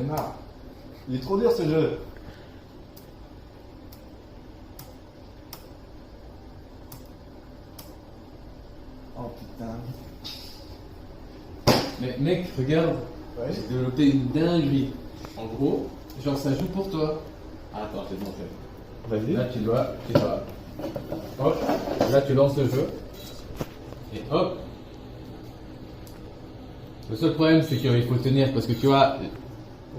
marre. Il est trop dur ce jeu. Oh putain. Mais mec, regarde, Ouais. j'ai développé une dinguerie. En gros, genre ça joue pour toi. Ah, attends, je vais te montrer. Vas-y. Là, tu dois. Hop, là, tu lances le jeu. Et hop. Le seul problème, c'est qu'il faut tenir parce que tu vois,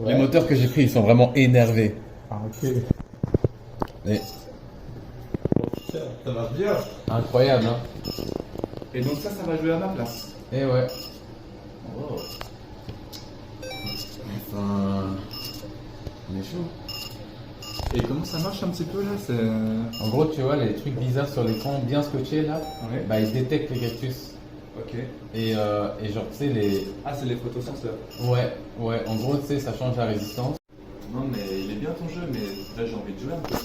les moteurs que j'ai pris, ils sont vraiment énervés. Ah, ok. Mais Oh putain, ça marche bien. incroyable, hein. Et donc ça va jouer à ma place. Eh ouais. Oh. Enfin. On est chaud. Et comment ça marche un petit peu là? C'est... En gros, tu vois, les trucs bizarres sur l'écran, bien scotchés là, Ouais. bah ils détectent les cactus. Ok. Et genre, tu sais, les. Ah, c'est les photosenseurs. Ouais, en gros, tu sais, ça change la résistance. Non mais il est bien ton jeu, mais là j'ai envie de jouer un peu.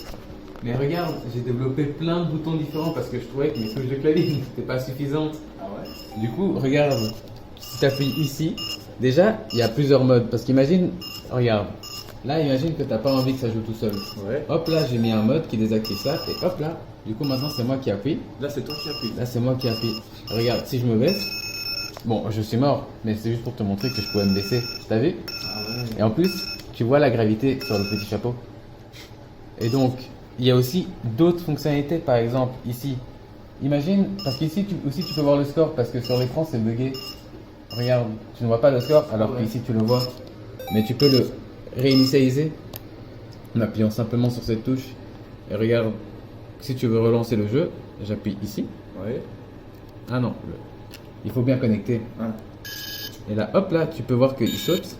Mais regarde, j'ai développé plein de boutons différents parce que je trouvais que mes touches de clavier n'étaient pas suffisantes. Ah ouais? Du coup, regarde, si tu appuies ici, déjà, il y a plusieurs modes. Parce qu'imagine, regarde, là, imagine que tu n'as pas envie que ça joue tout seul. Ouais. Hop là, j'ai mis un mode qui désactive ça, et hop là, du coup, maintenant, c'est moi qui appuie. Là c'est toi qui appuies. Là, c'est moi qui appuie. Regarde, si je me baisse, bon, je suis mort, mais c'est juste pour te montrer que je pouvais me baisser. T'as vu? Ah ouais. Et en plus, tu vois la gravité sur le petit chapeau. Et donc, il y a aussi d'autres fonctionnalités, par exemple ici. Imagine, parce qu'ici aussi tu peux voir le score, parce que sur l'écran c'est bugué. Regarde, tu ne vois pas le score, alors Ouais. qu'ici tu le vois. Mais tu peux le réinitialiser en appuyant simplement sur cette touche. Et regarde, si tu veux relancer le jeu, j'appuie ici. Ouais. Ah non, il faut bien connecter. Ah. Et là, hop là, tu peux voir qu'il saute.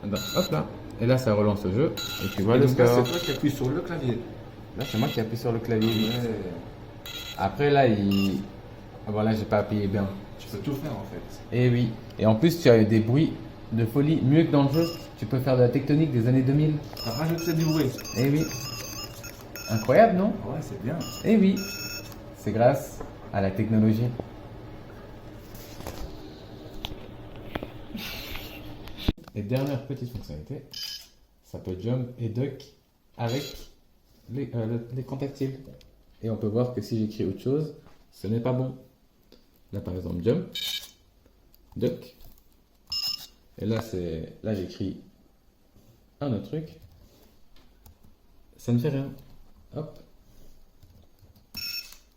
Donc, hop là. Et là, ça relance le jeu. Et tu vois Et le donc là score. c'est toi qui appuies sur le clavier. Là, c'est moi qui appuie sur le clavier. Ouais. Après, là, ah bon, là, j'ai pas appuyé bien. Tu peux tout faire en fait. Et oui. Et en plus, tu as des bruits de folie mieux que dans le jeu. Tu peux faire de la tectonique des années 2000. T'as rajouté du bruit. Et oui. Incroyable, non? Ouais, c'est bien. Et oui. C'est grâce à la technologie. Et dernière petite fonctionnalité, ça peut jump et duck avec l'écran tactile. Et on peut voir que si j'écris autre chose, ce n'est pas bon. Là par exemple jump, duck. Et là là j'écris un autre truc. Ça ne fait rien. Hop.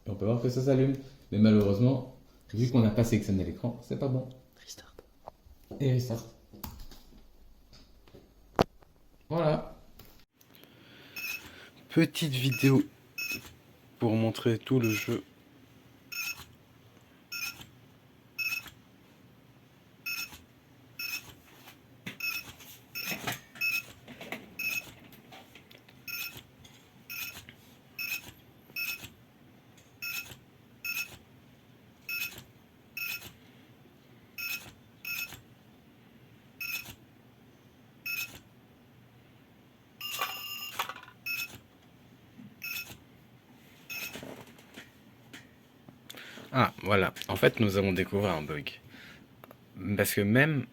Et on peut voir que ça s'allume. Mais malheureusement, vu qu'on n'a pas sélectionné l'écran, c'est pas bon. Restart. Et restart. Voilà. Petite vidéo pour montrer tout le jeu. Ah, voilà. En fait, nous avons découvert un bug. Parce que même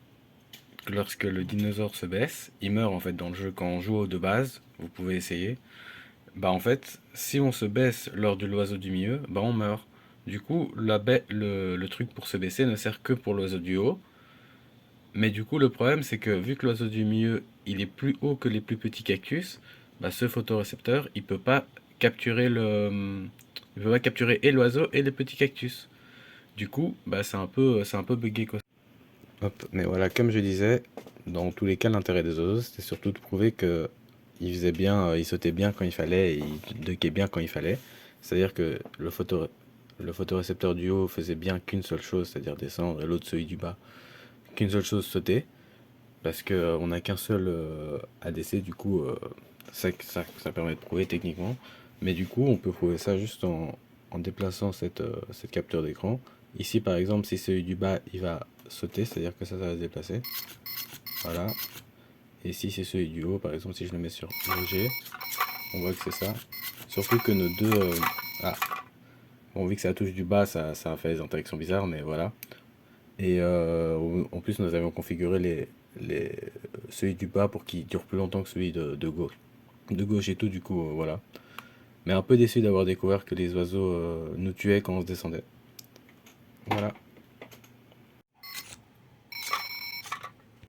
lorsque le dinosaure se baisse, il meurt en fait dans le jeu quand on joue de base. Vous pouvez essayer. Bah en fait, si on se baisse lors de l'oiseau du milieu, bah on meurt. Du coup, le truc pour se baisser ne sert que pour l'oiseau du haut. Mais du coup, le problème, c'est que vu que l'oiseau du milieu, il est plus haut que les plus petits cactus, bah ce photorécepteur, il peut pas capturer il peut pas capturer et l'oiseau et les petits cactus. Du coup, bah c'est un peu buggé quoi. Hop, mais voilà, comme je disais, dans tous les cas, l'intérêt des oiseaux, c'était surtout de prouver que il faisait bien, il sautait bien quand il fallait et il duckait bien quand il fallait. C'est-à-dire que le photorécepteur du haut faisait bien qu'une seule chose, c'est-à-dire descendre, et l'autre celui du bas, qu'une seule chose, sauter. Parce que on n'a qu'un seul ADC, du coup, ça permet de prouver techniquement. Mais du coup, on peut prouver ça juste en déplaçant cette capture d'écran. Ici, par exemple, si celui du bas, il va sauter, c'est-à-dire que ça va se déplacer. Voilà. Et si c'est celui du haut, par exemple, si je le mets sur G, on voit que c'est ça. Surtout que nos deux... ah, bon, vu que c'est la touche du bas, ça fait des interactions bizarres, mais voilà. Et en plus, nous avions configuré celui du bas pour qu'il dure plus longtemps que celui de gauche. De gauche et tout, du coup, voilà. Mais un peu déçu d'avoir découvert que les oiseaux nous tuaient quand on se descendait. Voilà.